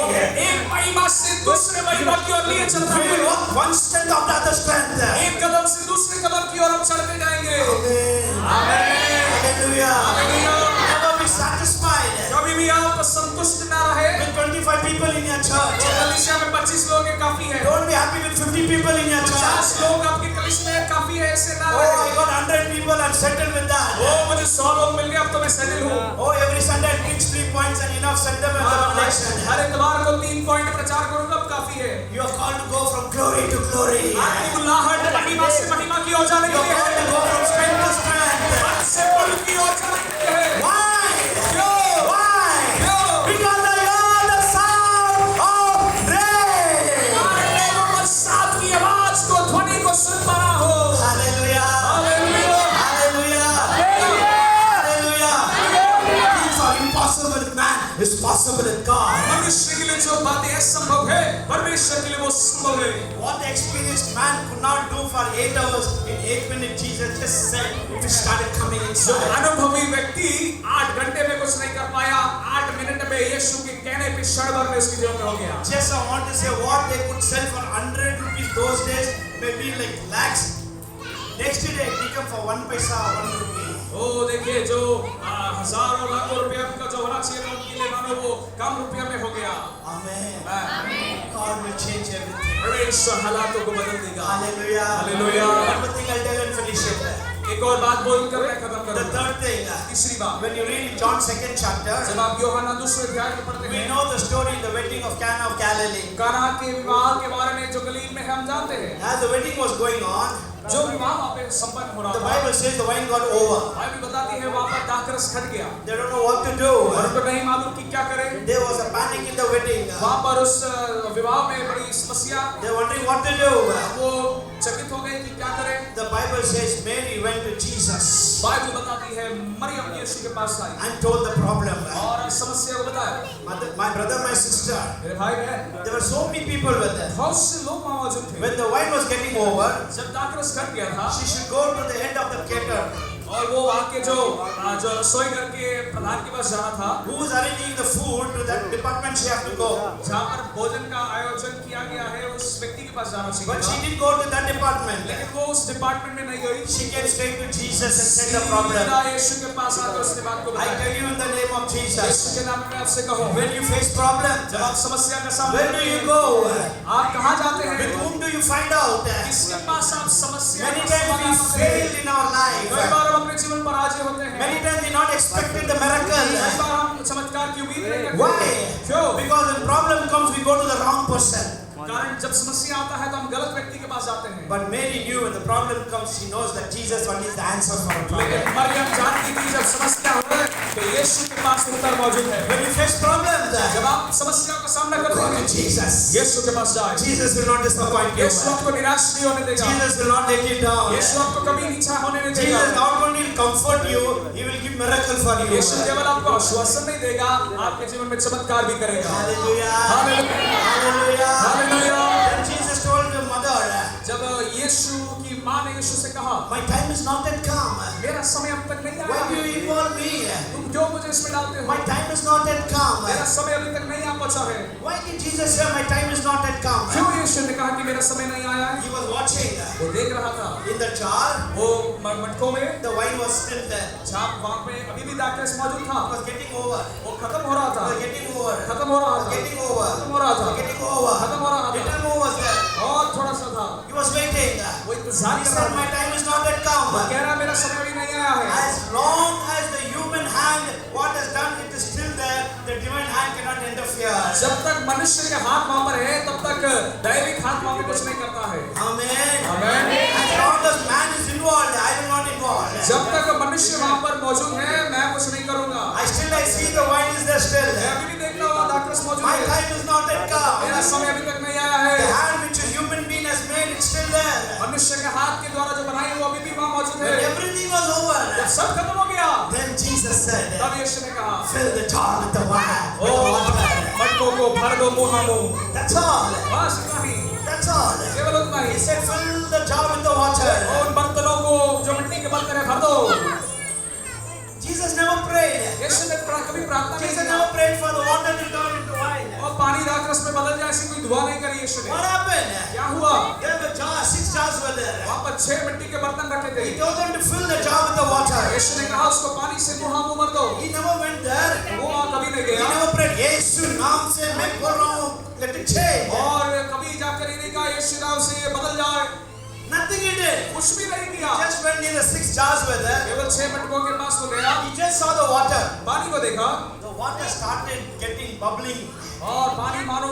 [SPEAKER 1] एक महिमा से दूसरे महिमा की ओर लिए चलता
[SPEAKER 2] We will
[SPEAKER 1] है।
[SPEAKER 2] walk one strength after other strength.
[SPEAKER 1] एक कदम से दूसरे कदम की ओर हम चढ़ते जाएंगे।
[SPEAKER 2] Amen.
[SPEAKER 1] आमीन।
[SPEAKER 2] Hallelujah.
[SPEAKER 1] Hallelujah.
[SPEAKER 2] Never be satisfied
[SPEAKER 1] कभी भी आप संतुष्ट ना रहे।
[SPEAKER 2] with 25 people in your church.
[SPEAKER 1] कलीसिया में 25 लोग हैं, काफी है।
[SPEAKER 2] Don't be happy with 50 people in your
[SPEAKER 1] 50
[SPEAKER 2] church.
[SPEAKER 1] लोग आपकी कलीसिया में काफी है, ऐसे ना
[SPEAKER 2] Oh, I
[SPEAKER 1] रहे।
[SPEAKER 2] got 100 people and settled with that.
[SPEAKER 1] ओ मुझे 100 लोग मिल गए, अब तो मैं सेटल हूँ।
[SPEAKER 2] Oh, every Sunday I preach 3 points and enough sentiment and revelation.
[SPEAKER 1] हर इतवार को 3 पॉइंट प्रचार करूंगा, अब काफी है।
[SPEAKER 2] You are called to go from glory to glory.
[SPEAKER 1] आपकी बुलाहट महिमा से महिमा की ओर जाने
[SPEAKER 2] You
[SPEAKER 1] के
[SPEAKER 2] are called
[SPEAKER 1] लिए
[SPEAKER 2] to go
[SPEAKER 1] है।
[SPEAKER 2] from strength to strength.
[SPEAKER 1] बल से बल की ओर जाने के लिए है।
[SPEAKER 2] Why?
[SPEAKER 1] क्यों?
[SPEAKER 2] Why?
[SPEAKER 1] क्यों?
[SPEAKER 2] Because I heard the sound of rain.
[SPEAKER 1] कारण मैं वो बरसात की आवाज को, ध्वनि को सुन पा रहा हूँ।
[SPEAKER 2] Hallelujah.
[SPEAKER 1] Hallelujah.
[SPEAKER 2] Hallelujah.
[SPEAKER 1] Hallelujah.
[SPEAKER 2] Hallelujah. Things are impossible with man. It's possible with God.
[SPEAKER 1] मनुष्य के लिए जो बातें असंभव है, परमेश्वर के लिए वो संभव है।
[SPEAKER 2] What the experienced man could not do for 8 hours, in 8 minutes Jesus just said, it started coming
[SPEAKER 1] जो
[SPEAKER 2] inside.
[SPEAKER 1] अनुभवी व्यक्ति 8 घंटे में कुछ नहीं कर पाया, 8 मिनट में यीशु के कहने पे क्षण भर में उसके जीवन में हो गया।
[SPEAKER 2] Just I want to say what they could sell for 100 rupees those days, maybe like lakhs. Next day it became for 1 paisa, 1 rupee.
[SPEAKER 1] ओ देखिए जो हजारों लाखों रुपया का जो होना चाहिए था उनके लिए मानो वो कम रुपया में हो गया।
[SPEAKER 2] Amen. God will change everything.
[SPEAKER 1] परमेश्वर हालातों को बदल देगा।
[SPEAKER 2] Hallelujah.
[SPEAKER 1] Hallelujah.
[SPEAKER 2] One more thing I'll tell you and finish it.
[SPEAKER 1] एक और बात बोलकर मैं खत्म
[SPEAKER 2] The
[SPEAKER 1] करूंगा।
[SPEAKER 2] third thing,
[SPEAKER 1] तीसरी बात,
[SPEAKER 2] when you read in John 2nd chapter,
[SPEAKER 1] जब आप यूहन्ना दूसरे अध्याय में पढ़ते
[SPEAKER 2] we
[SPEAKER 1] हैं,
[SPEAKER 2] know the story in the wedding of Cana of Galilee.
[SPEAKER 1] काना के विवाह के बारे में जो गलील में हम जानते हैं,
[SPEAKER 2] As the wedding was going on,
[SPEAKER 1] जो विवाह वहाँ पे संपन्न हो
[SPEAKER 2] the
[SPEAKER 1] रहा था,
[SPEAKER 2] Bible says the wine got over.
[SPEAKER 1] Bible बताती है वहाँ पर दाखरस घट गया
[SPEAKER 2] They don't know what to do.
[SPEAKER 1] और उनको नहीं मालूम कि क्या करें।
[SPEAKER 2] There was a panic in the wedding.
[SPEAKER 1] वहाँ पर उस विवाह में बड़ी समस्या,
[SPEAKER 2] They're wondering what to do.
[SPEAKER 1] वो चकित हो गए कि क्या करें।
[SPEAKER 2] The Bible says Mary went to Jesus
[SPEAKER 1] Bible बताती है मरियम यीशु के पास आई
[SPEAKER 2] and told the problem.
[SPEAKER 1] और समस्या को बताया।
[SPEAKER 2] My brother, my sister,
[SPEAKER 1] मेरे भाई बहन,
[SPEAKER 2] there were so many people with them.
[SPEAKER 1] बहुत से लोग वहाँ मौजूद थे।
[SPEAKER 2] When the wine was getting over,
[SPEAKER 1] जब दाखरस घट गया था,
[SPEAKER 2] she should go to the end of the cater.
[SPEAKER 1] और वो वहाँ के जो रसोई घर के प्रधान के पास जाना था,
[SPEAKER 2] Who is arranging the food to that department she has to go.
[SPEAKER 1] जहाँ पर भोजन का आयोजन किया गया है, उस व्यक्ति के पास जाना
[SPEAKER 2] But she
[SPEAKER 1] सीखेगा।
[SPEAKER 2] didn't go to that department.
[SPEAKER 1] लेकिन वो उस डिपार्टमेंट में नहीं गई।
[SPEAKER 2] She came straight to Jesus and said the problem.
[SPEAKER 1] सीधा यीशु के पास आकर उसने बात को
[SPEAKER 2] I
[SPEAKER 1] बताया।
[SPEAKER 2] tell you in the name of Jesus.
[SPEAKER 1] यीशु के नाम में आपसे कहूँ,
[SPEAKER 2] When you face problems,
[SPEAKER 1] जब आप समस्या का सामना
[SPEAKER 2] where do you go?
[SPEAKER 1] आप कहाँ जाते हैं?
[SPEAKER 2] With whom do you find out?
[SPEAKER 1] किसके पास आप समस्या
[SPEAKER 2] Many
[SPEAKER 1] का
[SPEAKER 2] times we
[SPEAKER 1] समाधान पाते हैं?
[SPEAKER 2] failed in our life.
[SPEAKER 1] कई बार हम अपने जीवन पर पराजय होते हैं।
[SPEAKER 2] Many times we not expected the
[SPEAKER 1] कई
[SPEAKER 2] miracle.
[SPEAKER 1] बार हम चमत्कार की उम्मीद नहीं करते।
[SPEAKER 2] Why?
[SPEAKER 1] क्यों?
[SPEAKER 2] Because when problem comes, we go to the wrong person.
[SPEAKER 1] कारण जब समस्या आता है तो हम गलत व्यक्ति के पास जाते हैं।
[SPEAKER 2] But Mary knew when the problem comes, she knows that Jesus only is the answer for our
[SPEAKER 1] लेकिन
[SPEAKER 2] problem.
[SPEAKER 1] मरियम जानती थी जब समस्या हो तो यीशु के पास उत्तर मौजूद है।
[SPEAKER 2] When you face problems,
[SPEAKER 1] जब आप समस्याओं का सामना करते
[SPEAKER 2] go to
[SPEAKER 1] हैं,
[SPEAKER 2] Jesus.
[SPEAKER 1] यीशु के पास जाए।
[SPEAKER 2] Jesus will not disappoint you.
[SPEAKER 1] यीशु आपको निराश नहीं होने देगा।
[SPEAKER 2] Jesus will not let you down.
[SPEAKER 1] यीशु आपको कभी नीचा होने नहीं
[SPEAKER 2] Jesus
[SPEAKER 1] देगा।
[SPEAKER 2] not only will comfort you, He will give miracle for you.
[SPEAKER 1] यीशु केवल आपको आश्वासन नहीं देगा, आपके जीवन में चमत्कार भी करेगा।
[SPEAKER 2] Hallelujah.
[SPEAKER 1] Hallelujah.
[SPEAKER 2] Hallelujah.
[SPEAKER 1] Hallelujah.
[SPEAKER 2] Then Jesus told the mother,
[SPEAKER 1] जब यीशु की माँ ने यीशु से कहा,
[SPEAKER 2] my time is not yet come.
[SPEAKER 1] मेरा समय अब तक नहीं
[SPEAKER 2] Why do
[SPEAKER 1] आया,
[SPEAKER 2] you involve me?
[SPEAKER 1] तुम क्यों मुझे इसमें डालते हो?
[SPEAKER 2] My time is not yet come.
[SPEAKER 1] मेरा समय अभी तक नहीं आ पहुंचा है।
[SPEAKER 2] Why did Jesus say my time is not yet come?
[SPEAKER 1] क्यों यीशु ने कहा कि मेरा समय नहीं आया है?
[SPEAKER 2] He was watching.
[SPEAKER 1] वो देख रहा था
[SPEAKER 2] In the jar,
[SPEAKER 1] वो मटकों में
[SPEAKER 2] the wine was still there.
[SPEAKER 1] छाप वहाँ पे अभी भी दाखरस मौजूद था।
[SPEAKER 2] It was getting over.
[SPEAKER 1] वो खत्म हो रहा
[SPEAKER 2] It
[SPEAKER 1] था,
[SPEAKER 2] was getting over.
[SPEAKER 1] खत्म हो रहा था,
[SPEAKER 2] Getting over.
[SPEAKER 1] खत्म हो रहा था,
[SPEAKER 2] Getting over.
[SPEAKER 1] खत्म हो रहा था।
[SPEAKER 2] Little more was there.
[SPEAKER 1] और थोड़ा सा था,
[SPEAKER 2] He was waiting.
[SPEAKER 1] वो इंतजार
[SPEAKER 2] He
[SPEAKER 1] कर
[SPEAKER 2] said
[SPEAKER 1] रहा
[SPEAKER 2] my
[SPEAKER 1] था।
[SPEAKER 2] time is not yet
[SPEAKER 1] वो
[SPEAKER 2] come.
[SPEAKER 1] कह रहा मेरा समय अभी नहीं आया है।
[SPEAKER 2] As long as the human hand, what has done, it is still there. The divine hand cannot interfere.
[SPEAKER 1] जब तक मनुष्य के हाथ वहाँ पर है, तब तक दैविक हाथ वहाँ पे कुछ नहीं करता है।
[SPEAKER 2] Amen.
[SPEAKER 1] Amen.
[SPEAKER 2] As long as man is involved, I will not involve.
[SPEAKER 1] जब तक मनुष्य वहाँ पर मौजूद है, मैं कुछ नहीं करूँगा।
[SPEAKER 2] I see the wine is there still.
[SPEAKER 1] मैं अभी भी देख रहा हूँ दाखरस मौजूद
[SPEAKER 2] My
[SPEAKER 1] है।
[SPEAKER 2] time is not yet
[SPEAKER 1] मेरा
[SPEAKER 2] come.
[SPEAKER 1] समय अभी तक नहीं आया है।
[SPEAKER 2] The hand which a human being has made, it's still there.
[SPEAKER 1] मनुष्य के हाथ के द्वारा जो बनाई है वो अभी भी वहाँ मौजूद
[SPEAKER 2] When
[SPEAKER 1] है।
[SPEAKER 2] everything was over,
[SPEAKER 1] जब सब खत्म हो गया,
[SPEAKER 2] then Jesus said,
[SPEAKER 1] तब यीशु ने कहा,
[SPEAKER 2] fill the jar with the wine.
[SPEAKER 1] ओ मटकों को भर दो मुहामुह।
[SPEAKER 2] That's all.
[SPEAKER 1] बस इतना ही,
[SPEAKER 2] That's all.
[SPEAKER 1] केवल उतना
[SPEAKER 2] He
[SPEAKER 1] he.
[SPEAKER 2] said, fill the jar with the water.
[SPEAKER 1] और उन बर्तनों को जो मिट्टी के बर्तन है भर दो।
[SPEAKER 2] Jesus never prayed.
[SPEAKER 1] यीशु ने कभी प्रार्थना नहीं
[SPEAKER 2] Jesus
[SPEAKER 1] किया
[SPEAKER 2] never prayed for the water to turn into wine.
[SPEAKER 1] और पानी दाखरस में बदल जाए, ऐसी कोई दुआ नहीं करी यीशु ने।
[SPEAKER 2] What happened?
[SPEAKER 1] क्या हुआ?
[SPEAKER 2] There were jars, 6 jars were there.
[SPEAKER 1] वहाँ पर 6 मिट्टी के बर्तन रखे थे।
[SPEAKER 2] He told them to fill the jar with the water.
[SPEAKER 1] यीशु ने कहा उसको पानी से मुहामुह भर दो।
[SPEAKER 2] He never went there.
[SPEAKER 1] वो वहाँ कभी नहीं
[SPEAKER 2] He
[SPEAKER 1] गया
[SPEAKER 2] never prayed, यीशु नाम से मैं बोल रहा हूँ, let it change.
[SPEAKER 1] और कभी जाकर ये नहीं कहा यीशु नाम से ये बदल जाए।
[SPEAKER 2] Nothing he did.
[SPEAKER 1] कुछ भी नहीं किया।
[SPEAKER 2] Just when the 6 jars were there,
[SPEAKER 1] केवल 6 मिनटों के पास वो गया,
[SPEAKER 2] he just saw the water.
[SPEAKER 1] पानी को देखा
[SPEAKER 2] The water started getting bubbling.
[SPEAKER 1] और पानी मानो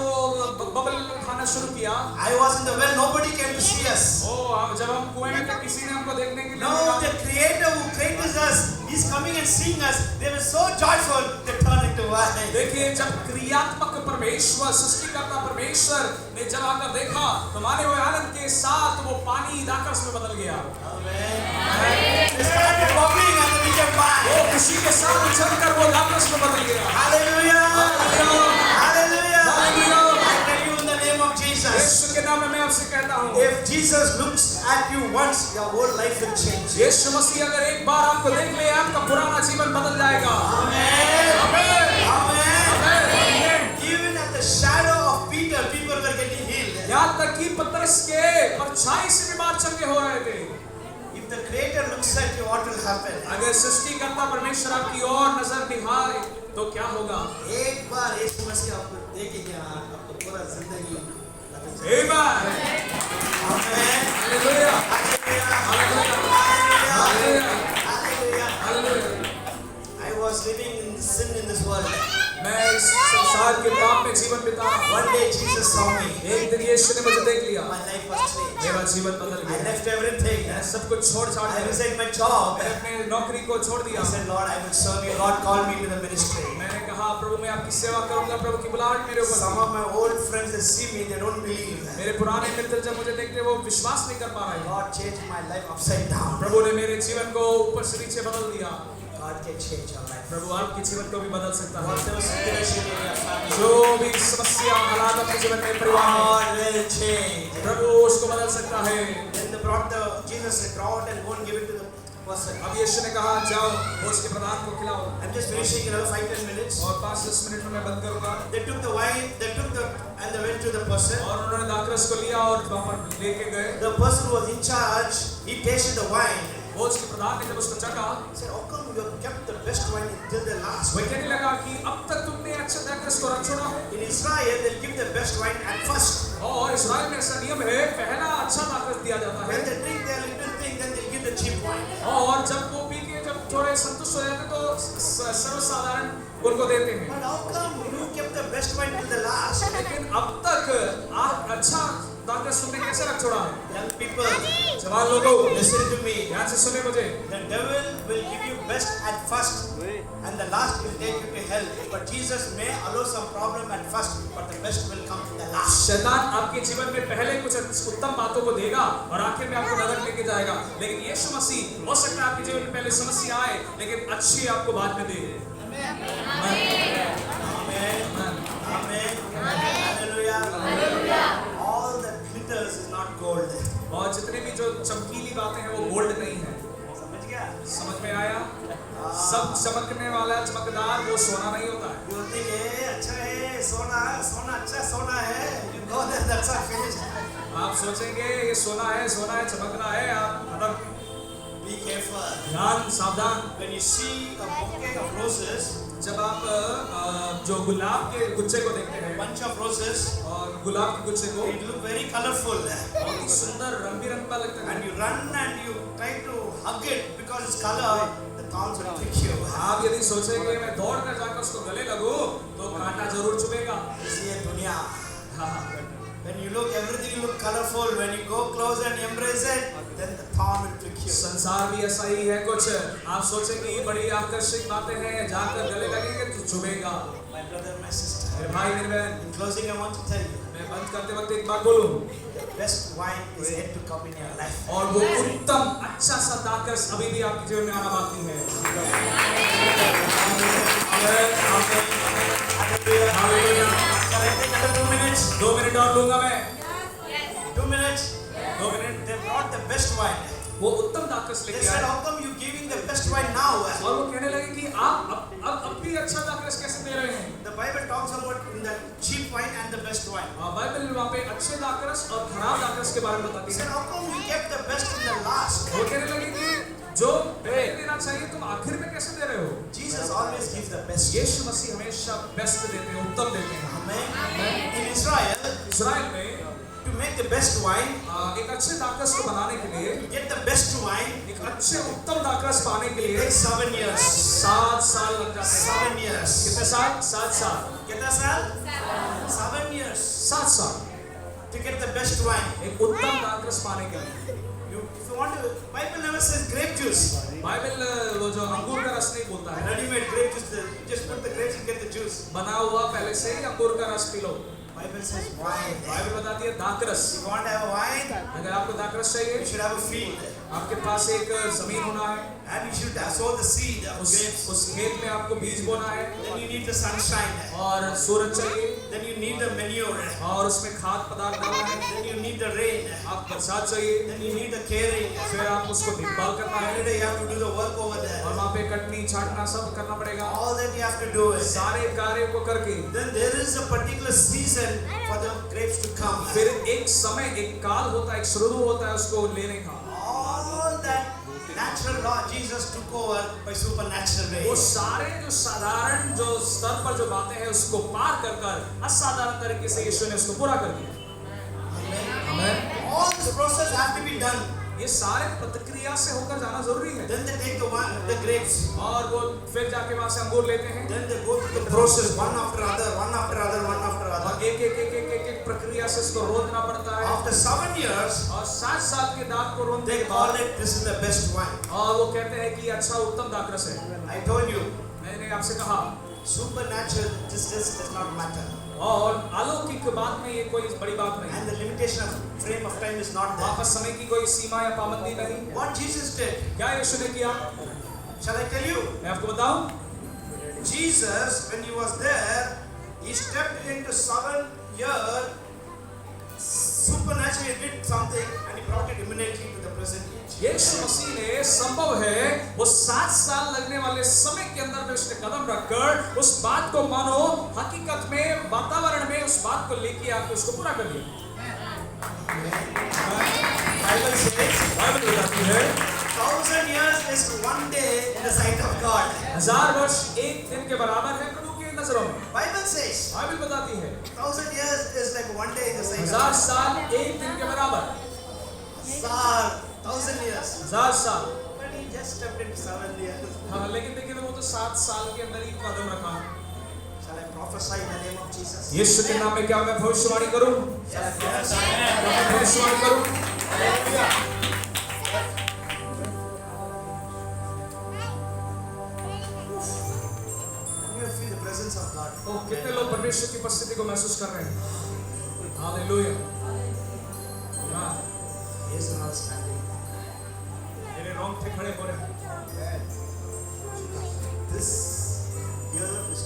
[SPEAKER 1] बबल खाना शुरू किया।
[SPEAKER 2] I was in the well, nobody came to see us.
[SPEAKER 1] जब हम कुएं में थे किसी ने हमको देखने के लिए
[SPEAKER 2] Now the Creator who created us, He's coming and seeing us. They were so joyful, they turned into wine.
[SPEAKER 1] देखिए जब क्रियात्मक परमेश्वर सृष्टिकर्ता परमेश्वर ने जब आकर देखा तो माने हुए आनंद के साथ वो पानी दाखरस में बदल गया।
[SPEAKER 2] Amen. They started bubbling and they became wine.
[SPEAKER 1] वो खुशी के साथ उछलकर वो दाखरस में बदल गया।
[SPEAKER 2] Hallelujah.
[SPEAKER 1] Hallelujah.
[SPEAKER 2] Hallelujah.
[SPEAKER 1] Hallelujah.
[SPEAKER 2] I tell you in the name of Jesus.
[SPEAKER 1] यीशु के नाम में मैं आपसे कहता हूँ,
[SPEAKER 2] If Jesus looks at you once, your whole life will change.
[SPEAKER 1] यीशु मसीह अगर एक बार आपको देख ले आपका पुराना जीवन बदल जाएगा।
[SPEAKER 2] Amen.
[SPEAKER 1] Amen.
[SPEAKER 2] Amen.
[SPEAKER 1] Amen.
[SPEAKER 2] Even at the shadow of Peter, people were getting healed.
[SPEAKER 1] यहाँ तक कि पतरस के परछाई से बीमार चंगे हो रहे थे।
[SPEAKER 2] If the Creator looks at you, what will happen?
[SPEAKER 1] अगर सृष्टिकर्ता परमेश्वर आपकी ओर नजर निहारे तो क्या होगा?
[SPEAKER 2] एक बार यीशु मसीह आपको देखेंगे, आपको पूरा जिंदगी
[SPEAKER 1] आमेन।
[SPEAKER 2] Amen.
[SPEAKER 1] Hallelujah.
[SPEAKER 2] Hallelujah.
[SPEAKER 1] Hallelujah.
[SPEAKER 2] Hallelujah.
[SPEAKER 1] Hallelujah.
[SPEAKER 2] I was living in sin in this world.
[SPEAKER 1] मैं इस संसार के पाप में जीवन बिता रहा हूँ।
[SPEAKER 2] One day Jesus saw me.
[SPEAKER 1] एक दिन यीशु ने मुझे देख लिया,
[SPEAKER 2] My life was changed.
[SPEAKER 1] मेरा जीवन बदल
[SPEAKER 2] I
[SPEAKER 1] गया।
[SPEAKER 2] left everything.
[SPEAKER 1] मैं सब कुछ छोड़ छाड़
[SPEAKER 2] I
[SPEAKER 1] कर
[SPEAKER 2] resigned my job.
[SPEAKER 1] मैंने अपने नौकरी को छोड़ दिया।
[SPEAKER 2] I said, Lord, I will serve you. God called me to the ministry.
[SPEAKER 1] मैंने कहा प्रभु मैं आपकी सेवा करूंगा, प्रभु की बुलाहट मेरे ऊपर
[SPEAKER 2] Some
[SPEAKER 1] थी।
[SPEAKER 2] of my old friends, they see me, they don't believe.
[SPEAKER 1] मेरे पुराने मित्र जब मुझे देखते वो विश्वास नहीं कर पा रहे।
[SPEAKER 2] God changed my life upside down.
[SPEAKER 1] प्रभु ने मेरे जीवन को ऊपर से नीचे बदल दिया।
[SPEAKER 2] God can change your life.
[SPEAKER 1] प्रभु आपके जीवन को भी बदल सकता है।
[SPEAKER 2] Whatever situation in your family,
[SPEAKER 1] जो भी समस्या हालात आपके जीवन में परिवार में,
[SPEAKER 2] God will change.
[SPEAKER 1] प्रभु उसको बदल सकता है।
[SPEAKER 2] Then they brought Jesus said, draw it and go and give it to the person.
[SPEAKER 1] अब यीशु ने कहा जाओ वो उसके प्रधान को खिलाओ।
[SPEAKER 2] I'm just finishing another 5-10 minutes.
[SPEAKER 1] और 5-10 मिनट में मैं बंद करूंगा।
[SPEAKER 2] They took the wine, and they went to the person.
[SPEAKER 1] और उन्होंने दाखरस को लिया और वहां पर लेके गए।
[SPEAKER 2] The person who was in charge, he tasted the wine.
[SPEAKER 1] वो उसके प्रधान ने जब उसको चखा,
[SPEAKER 2] He said, how come you have kept the best wine until the last?
[SPEAKER 1] वह कहने लगा कि अब तक तुमने अच्छे दाखरस को रख छोड़ा है।
[SPEAKER 2] In Israel, they'll give the best wine at first.
[SPEAKER 1] और इस्राएल में ऐसा नियम है, पहला अच्छा दाखरस दिया जाता
[SPEAKER 2] When
[SPEAKER 1] है।
[SPEAKER 2] they drink their little thing, then they'll give the cheap wine.
[SPEAKER 1] और जब वो पी के जब थोड़े संतुष्ट हो जाते तो सर्वसाधारण उनको देते हैं।
[SPEAKER 2] But how come you kept the best wine till the last?
[SPEAKER 1] लेकिन अब तक आप अच्छा दाखरस तुमने कैसे रख छोड़ा है?
[SPEAKER 2] Young people,
[SPEAKER 1] जवान लोगों,
[SPEAKER 2] listen to me.
[SPEAKER 1] ध्यान से सुने मुझे।
[SPEAKER 2] The devil will give you best at first, and the last will take you to hell. But Jesus may allow some problem at first, but the best will come in the last.
[SPEAKER 1] शैतान आपके जीवन में पहले कुछ उत्तम बातों को देगा और आखिर में आपको नरक लेके जाएगा। लेकिन यीशु मसीह हो सकता है आपके जीवन में पहले समस्या आए, लेकिन अच्छी आपको बाद में दे।
[SPEAKER 2] Amen. Amen. Hallelujah. All that glitters is not gold.
[SPEAKER 1] और जितने भी जो चमकीली बातें हैं वो गोल्ड नहीं है।
[SPEAKER 2] समझ गया?
[SPEAKER 1] समझ में आया? सब चमकने वाला चमकदार वो सोना नहीं होता है।
[SPEAKER 2] You think अच्छा है सोना अच्छा सोना है। You know that that's not finished.
[SPEAKER 1] आप सोचेंगे ये सोना है चमक रहा है, आप मतलब
[SPEAKER 2] Be careful.
[SPEAKER 1] ध्यान सावधान।
[SPEAKER 2] When you see a bouquet of roses,
[SPEAKER 1] जब आप जो गुलाब के गुच्छे को देखते हैं,
[SPEAKER 2] bunch of roses,
[SPEAKER 1] और गुलाब के गुच्छे को
[SPEAKER 2] it look very colorful.
[SPEAKER 1] बहुत ही सुंदर रंग बिरंगा लगता है।
[SPEAKER 2] And you run and you try to hug it because its color, the thorns will prick you.
[SPEAKER 1] आप यदि सोचेंगे मैं दौड़ कर जाकर उसको गले लगूं तो कांटा जरूर चुभेगा।
[SPEAKER 2] ये दुनिया।
[SPEAKER 1] हाँ।
[SPEAKER 2] When you look, everything look colorful. When you go close and embrace it, then the thorn will prick you.
[SPEAKER 1] संसार भी ऐसा ही है कुछ। आप सोचेंगे ये बड़ी आकर्षक बातें हैं, जाकर गले लगेंगे तो चुभेगा।
[SPEAKER 2] My brother, my sister.
[SPEAKER 1] मेरे भाई मेरी बहन,
[SPEAKER 2] In closing, I want to tell you,
[SPEAKER 1] मैं बंद करते वक्त एक बात बोलूं,
[SPEAKER 2] the best wine is yet to come in your life.
[SPEAKER 1] और वो उत्तम अच्छा सा दाखरस अभी भी आपके जीवन में आना बाकी है।
[SPEAKER 2] Hallelujah. Can I take another 2 minutes?
[SPEAKER 1] 2 minute और लूंगा मैं।
[SPEAKER 2] 2 minutes.
[SPEAKER 1] 2 minute.
[SPEAKER 2] They brought the best wine.
[SPEAKER 1] वो उत्तम दाखरस
[SPEAKER 2] They
[SPEAKER 1] लेके
[SPEAKER 2] said,
[SPEAKER 1] आए
[SPEAKER 2] how come you giving the best wine now?
[SPEAKER 1] और वो कहने लगे कि आप अब भी अच्छा दाखरस कैसे दे रहे हैं?
[SPEAKER 2] The Bible talks about in the cheap wine and the best wine.
[SPEAKER 1] Bible वहाँ पे अच्छे दाखरस और खराब दाखरस के बारे में
[SPEAKER 2] He
[SPEAKER 1] बताती
[SPEAKER 2] said,
[SPEAKER 1] है।
[SPEAKER 2] how come you kept the best in the last?
[SPEAKER 1] वो कहने लगे कि जो पहले देना चाहिए तुम आखिर में कैसे दे रहे हो?
[SPEAKER 2] Jesus always gives the best.
[SPEAKER 1] यीशु मसीह हमेशा बेस्ट देते हैं, उत्तम देते हैं।
[SPEAKER 2] Amen. In Israel,
[SPEAKER 1] इस्राएल में
[SPEAKER 2] to make the best wine,
[SPEAKER 1] एक अच्छे दाखरस को बनाने के लिए,
[SPEAKER 2] to get the best wine,
[SPEAKER 1] एक अच्छे उत्तम दाखरस पाने के
[SPEAKER 2] it
[SPEAKER 1] लिए
[SPEAKER 2] takes 7 years.
[SPEAKER 1] 7 साल लग जाते हैं।
[SPEAKER 2] 7 years.
[SPEAKER 1] कितने साल? 7 साल।
[SPEAKER 2] कितना साल? 7 years.
[SPEAKER 1] 7 साल
[SPEAKER 2] To get the best wine.
[SPEAKER 1] एक उत्तम दाखरस पाने के लिए।
[SPEAKER 2] If you want to, Bible never says grape juice.
[SPEAKER 1] Bible वो जो अंगूर का रस नहीं बोलता है,
[SPEAKER 2] Ready-made grape juice. You just put the grapes and get the juice.
[SPEAKER 1] बना हुआ पहले से ही अंगूर का रस P low.
[SPEAKER 2] Bible says wine.
[SPEAKER 1] Bible बताती है दाखरस।
[SPEAKER 2] If you want to have a wine,
[SPEAKER 1] अगर आपको दाखरस चाहिए,
[SPEAKER 2] you should have a field.
[SPEAKER 1] आपके पास एक जमीन होना है,
[SPEAKER 2] And you should sow the seed of grapes.
[SPEAKER 1] उस खेत में आपको बीज बोना है,
[SPEAKER 2] Then you need the sunshine.
[SPEAKER 1] और सूरज चाहिए,
[SPEAKER 2] Then you need the manure.
[SPEAKER 1] और उसमें खाद पदार्थ डालना है,
[SPEAKER 2] Then you need the rain.
[SPEAKER 1] आप बरसात चाहिए,
[SPEAKER 2] Then you need the caring.
[SPEAKER 1] फिर आप उसको देखभाल करना है,
[SPEAKER 2] Every day you have to do the work over there.
[SPEAKER 1] और वहाँ पे कटनी छाटना सब करना पड़ेगा।
[SPEAKER 2] All that you have to do it.
[SPEAKER 1] सारे कार्य को करके
[SPEAKER 2] Then there is a particular season for the grapes to come.
[SPEAKER 1] फिर एक समय, एक काल होता है, एक शुरू होता है उसको लेने का।
[SPEAKER 2] All that natural law Jesus took over by supernatural way.
[SPEAKER 1] वो सारे जो साधारण जो स्तर पर जो बातें हैं उसको पार कर असाधारण तरीके से यीशु ने उसको पूरा कर दिया।
[SPEAKER 2] Amen. All this process have to be done.
[SPEAKER 1] ये सारे प्रतिक्रिया से होकर जाना जरूरी है।
[SPEAKER 2] Then they take the grapes.
[SPEAKER 1] और वो फिर जाके वहाँ से अंगूर लेते हैं,
[SPEAKER 2] Then they go through the process one after other, one after other, one after
[SPEAKER 1] और
[SPEAKER 2] other.
[SPEAKER 1] एक प्रक्रिया से इसको रोकना पड़ता है।
[SPEAKER 2] After 7 years,
[SPEAKER 1] और 7 साल के दाग को रोकने
[SPEAKER 2] they
[SPEAKER 1] के
[SPEAKER 2] call
[SPEAKER 1] बाद
[SPEAKER 2] it this is the best wine.
[SPEAKER 1] और वो कहते हैं कि अच्छा उत्तम दाखरस है।
[SPEAKER 2] I told you,
[SPEAKER 1] मैंने आपसे कहा,
[SPEAKER 2] supernatural distance does not matter.
[SPEAKER 1] और अलौकिक बात में ये कोई बड़ी बात नहीं,
[SPEAKER 2] And the limitation of frame of time is not there.
[SPEAKER 1] वापस समय की कोई सीमा या पाबंदी नहीं।
[SPEAKER 2] What Jesus did,
[SPEAKER 1] क्या यीशु ने किया?
[SPEAKER 2] shall I tell you?
[SPEAKER 1] मैं आपको बताऊं,
[SPEAKER 2] Jesus, when he was there, he stepped into 7 years supernatural actually did something and he brought it immediately to the present age.
[SPEAKER 1] यीशु मसीह ने संभव है वो 7 साल लगने वाले समय के अंदर में उसने कदम रखकर उस बात को मानो हकीकत में वातावरण में उस बात को लेके आके उसको पूरा कर दिया।
[SPEAKER 2] Bible says,
[SPEAKER 1] बाइबल बताती है
[SPEAKER 2] 1,000 years is one day in the sight of God.
[SPEAKER 1] 1000 वर्ष एक दिन के बराबर है प्रभु की नजरों में।
[SPEAKER 2] Bible says,
[SPEAKER 1] बाइबल बताती है
[SPEAKER 2] 1,000 years is like one day in the sight of
[SPEAKER 1] 1000
[SPEAKER 2] God.
[SPEAKER 1] साल एक दिन के बराबर।
[SPEAKER 2] 1,000 years.
[SPEAKER 1] 1000 साल।
[SPEAKER 2] But he just stepped into 7 years.
[SPEAKER 1] हाँ, लेकिन देखिए वो तो 7 साल के अंदर ही कदम रखा।
[SPEAKER 2] Shall I prophesy in the name of Jesus?
[SPEAKER 1] यीशु के नाम में क्या मैं भविष्यवाणी करूं?
[SPEAKER 2] Shall I prophesy?
[SPEAKER 1] क्या मैं भविष्यवाणी करूं?
[SPEAKER 2] Can you feel the presence of God?
[SPEAKER 1] तो कितने लोग परमेश्वर की उपस्थिति को महसूस कर रहे हैं? हालेलुया। हाँ,
[SPEAKER 2] Yes, and all standing.
[SPEAKER 1] मेरे रोंगटे खड़े हो रहे हैं।
[SPEAKER 2] This year is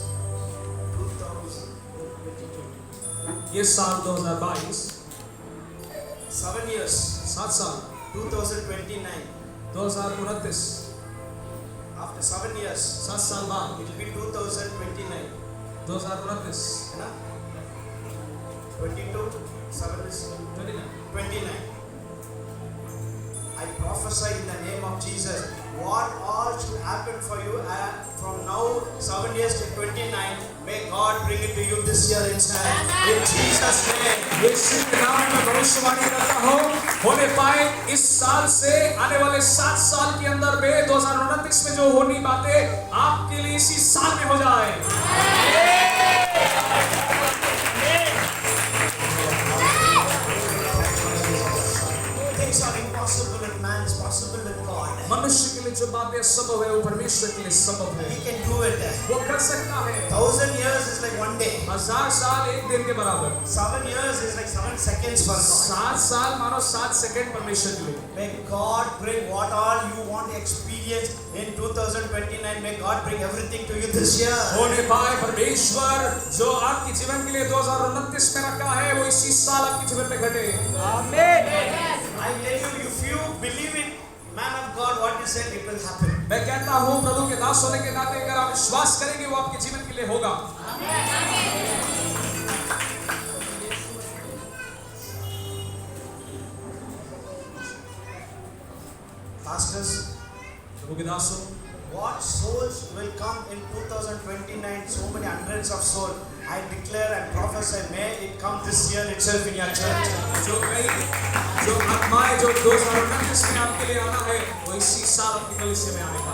[SPEAKER 2] 2022.
[SPEAKER 1] ये साल 2022
[SPEAKER 2] 7 years.
[SPEAKER 1] 7 साल
[SPEAKER 2] 2029.
[SPEAKER 1] 2029
[SPEAKER 2] After 7 years,
[SPEAKER 1] 7 साल बाद
[SPEAKER 2] it will be 2029.
[SPEAKER 1] 2029
[SPEAKER 2] है ना? 22, 7 is 29. I prophesy in the name of Jesus. What all should happen for you from now 7 years to 29, may God bring it to you this year itself. In Jesus' name.
[SPEAKER 1] यीशु के नाम में भविष्यवाणी करता हूँ होने पाए इस साल से आने वाले 7 साल के अंदर में 2029 में जो होनी बातें आपके लिए इसी साल में हो जाए।
[SPEAKER 2] Things are impossible with man, is possible with God.
[SPEAKER 1] मनुष्य के लिए जो बातें असंभव है वो परमेश्वर के लिए संभव है।
[SPEAKER 2] He can do it.
[SPEAKER 1] वो कर सकता है।
[SPEAKER 2] 1,000 years is like one day.
[SPEAKER 1] 1000 साल एक दिन के बराबर।
[SPEAKER 2] 7 years is like 7 seconds for God.
[SPEAKER 1] 7 साल मानो 7 सेकंड परमेश्वर के लिए।
[SPEAKER 2] May God bring what all you want to experience in 2029. May God bring everything to you this year.
[SPEAKER 1] होने पाए परमेश्वर जो आपके जीवन के लिए 2029 में रखा है वो इसी साल आपके जीवन में घटे।
[SPEAKER 2] I tell you, if you believe it, man of God, what you said, it will happen.
[SPEAKER 1] मैं कहता हूँ प्रभु के दास होने के नाते अगर आप विश्वास करेंगे वो आपके जीवन के लिए होगा।
[SPEAKER 2] Pastors,
[SPEAKER 1] प्रभु के दासों,
[SPEAKER 2] what souls will come in 2029? So many hundreds of souls. I declare and prophesy, may it come this year itself in your church.
[SPEAKER 1] जो आत्माएं जो 2029 में आपके लिए आना है वो इसी साल आपकी कलीसिया में आने का।